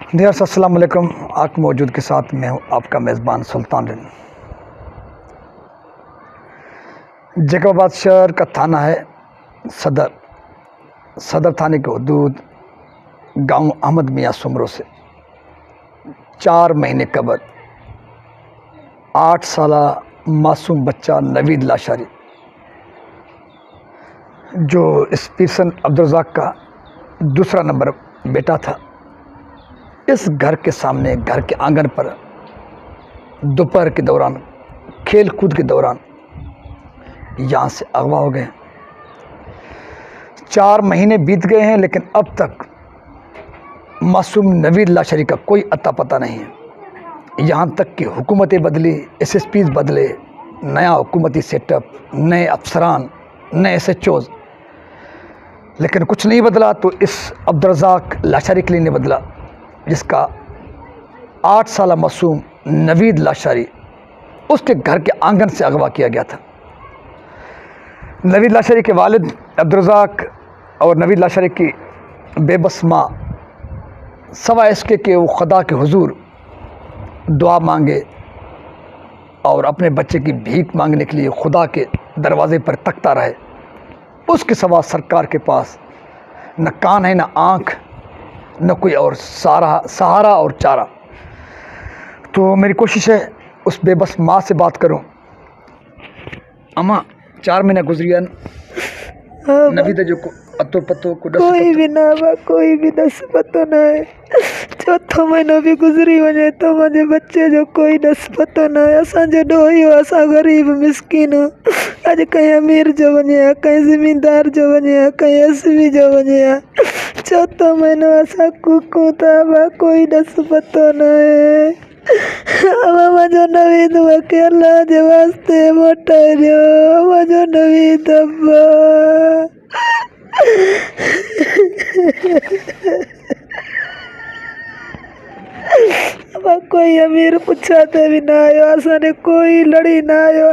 Dears अस्सलाम वालेकुम। आपकी मौजूद के साथ मैं हूँ आपका मेज़बान सुल्तान रिन। जैकबाबाद शहर का थाना है सदर थाने के हदूद गांव अहमद मियाँ सुमरो से 4 महीने कबल 8 साला मासूम बच्चा नवीद लाशारी, जो इस पीरसन अब्दुर्रज़ाक का दूसरा नंबर बेटा था, इस घर के सामने घर के आंगन पर दोपहर के दौरान खेल कूद के दौरान यहाँ से अगवा हो गए। 4 महीने बीत गए हैं, लेकिन अब तक मासूम नवीद लाशारी का कोई अता पता नहीं है। यहाँ तक कि हुकूमतें बदली, SSPs बदले, नया हुकूमती सेटअप, नए अफसरान, नए SHOs, लेकिन कुछ नहीं बदला। तो इस अब्दुर्रज़ाक लाशारी के लिए नहीं बदला, जिसका 8 साला मासूम नवीद लाशारी उसके घर के आंगन से अगवा किया गया था। नवीद लाशारी के वालिद अब्दुर्रज़ाक और नवीद लाशारी की बेबस माँ सवा इसके कि वो खुदा के हुजूर दुआ मांगे और अपने बच्चे की भीख मांगने के लिए खुदा के दरवाज़े पर तकता रहे, उसके सिवा सरकार के पास न कान है, न आँख, न कोई और सहारा और चारा। तो मेरी कोशिश है उस बेबस माँ से बात करूं। अम्मा, 4 महीना गुजरिया नवीद जो अतो पतो को कोई भी ना बा, कोई भी दस पतो ना है। चौथो महीनो भी गुजरी वञे तो मुंहिंजे बच्चे जो कोई दस पतो ना है। असांजो ॾोही हो, असां ग़रीब मिसकिन हो। अॼु कंहिं अमीर जो वञे हा, कंहिं ज़मींदार जो वञे हा, कंहिं SV जो वञे हा। चौथो महीनो असां कूकूं था बा, कोई दस पतो ना है। मुंहिंजो नवीद मूंखे अल्लाह जे वास्ते मोटाए ॾियो, मुंहिंजो नवीद अब्बा। कोई अमीर पुछा ते भी ना आयो, असांने कोई लड़ी ना आयो।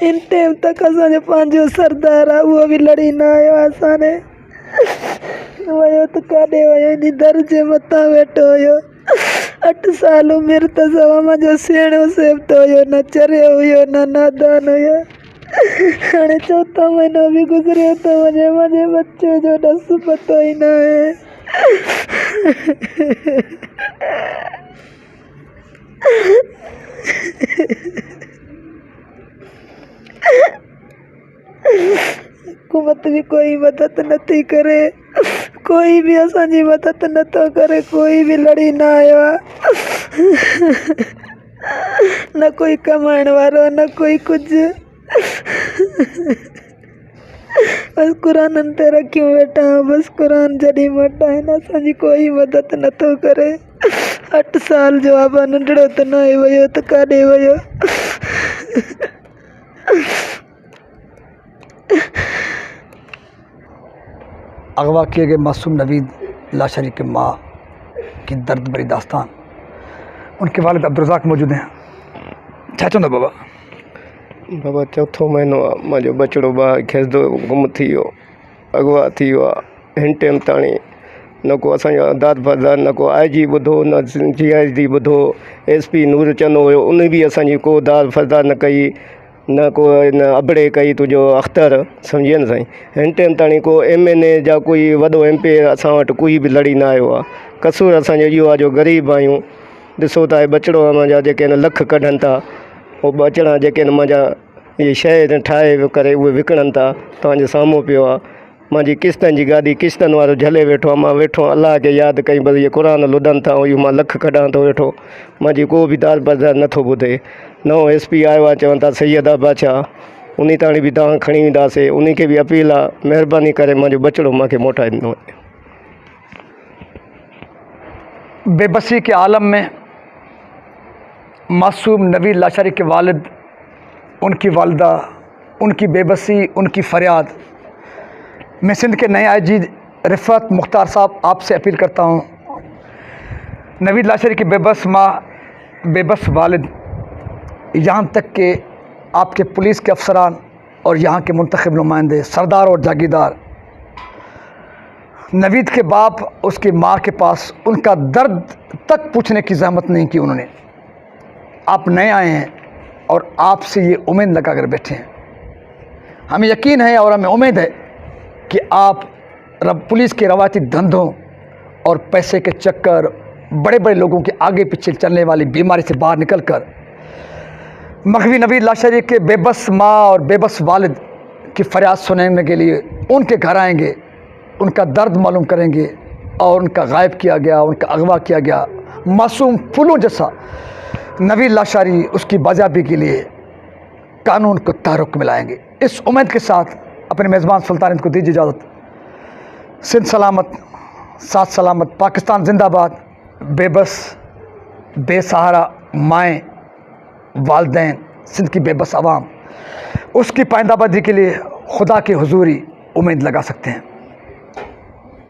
इन टाइम तक असांजो पंहिंजो सरदार आहे, उहो बि लड़ी ना आयो। असांने वयो त काॾे वयो, इन दर जे मथां वेठो हुयो। 8 साल उमिरि त सवा मुंहिंजो सेणो सेबतो हुयो, न चरियो हुयो, न नादान हुयो। हाणे चौथो महीनो बि गुज़रियो थो वञे, मुंहिंजे बच्चे जो ॾस पतो ई न आहे। हुकूमत भी कोई मदद नथी करे, कोई भी असांजी मदद नथो करे, कोई भी लड़ी न आयो आहे। न कोई कमाइण वारो, न कोई कुझु। बस क़ुराननि ते रखियूं वेठा, बस क़ुरान जॾहिं मटाइनि, असांजी कोई मदद नथो करे। 8 साल जो आबा नंढड़ो त न आहे, वियो त काॾे वियो। अगवा किए गए मासूम नवीद लाशारी के माँ की दर्द भरी दास्तान, उनके वालिद अब्दुर्रज़ाक मौजूद हैं। छा चवंदो बाबा? बाबा, चौथो महीनो आहे, मुंहिंजो बचिड़ो ॿाहिरि खेसंदो गुम थी वियो, अगवा थी वियो आहे। हिन टाइम ताणी न को असांजो दाद फरदार, न को IG ॿुधो, न GID ॿुधो। SP नूर चवंदो हुयो, उन बि असांजी को दाद फरदार न कई, न को न अबड़े कई तुंहिंजो अख़्तर, सम्झे न साईं। हिन टाइम ताणी को MNA जा कोई वॾो MP असां वटि कोई बि लड़ी न आयो आहे। कसूर असांजो इहो आहे जो ग़रीब आहियूं। ॾिसो था बचिड़ो मुंहिंजा जेके आहिनि लख कढनि था, उहो बचिड़ा जेके आहिनि मुंहिंजा इहे शइ ठाहे करे उहे विकिणनि था। तव्हांजे साम्हूं पियो आहे। मुंहिंजी किश्तनि जी गाॾी, किश्तनि वारो झले वेठो आहे। मां वेठो अलाह खे यादि कई, बसि इहे क़ुरान लुधनि था ऐं इहो मां लख कढां थो वेठो। मुंहिंजी को बि दाद बरदार नथो ॿुधे। नओं SP आयो आहे, चवनि था सैयदा बादशाह, उन ताणी बि तव्हां खणी वेंदासीं। उन खे बि अपील आहे, महिरबानी करे मुंहिंजो बचिड़ो मूंखे मोटाए ॾिनो। बेबसी के आलम में मासूम नवीद लाशारी के वालिद, उनकी वालदा, उनकी बेबसी, उनकी फरियाद, मैं सिंध के नए IG रिफ़त मुख्तार साहब आपसे अपील करता हूँ। नवीद लाशारी की बेबस माँ, बेबस वालिद, यहाँ तक कि आपके पुलिस के अफसरान और यहाँ के मुंतखब नुमाइंदे, सरदार और जागीरदार नवीद के बाप उसकी माँ के पास उनका दर्द तक पूछने की ज़हमत नहीं की उन्होंने। आप नए आए हैं और आपसे ये उम्मीद लगा कर बैठे हैं। हमें यकीन है और हमें उम्मीद है कि आप पुलिस के रवायती धंधों और पैसे के चक्कर, बड़े बड़े लोगों के आगे पीछे चलने वाली बीमारी से बाहर निकलकर मखवी नवीद लाशारी के बेबस माँ और बेबस वालिद की फरियाद सुनने के लिए उनके घर आएंगे, उनका दर्द मालूम करेंगे और उनका गायब किया गया, उनका अगवा किया गया मासूम फूलों जैसा नवीद लाशारी उसकी बाजाबी के लिए कानून को तहरुक मिलाएंगे। इस उम्मीद के साथ अपने मेज़बान सुल्तान को दीजिए इजाज़त। सिंध सलामत, साथ सलामत, पाकिस्तान जिंदाबाद। बेबस बेसहारा माएँ, वालदैन, सिंध की बेबस आवाम, उसकी पाइंदाबादी के लिए खुदा की हुजूरी उम्मीद लगा सकते हैं।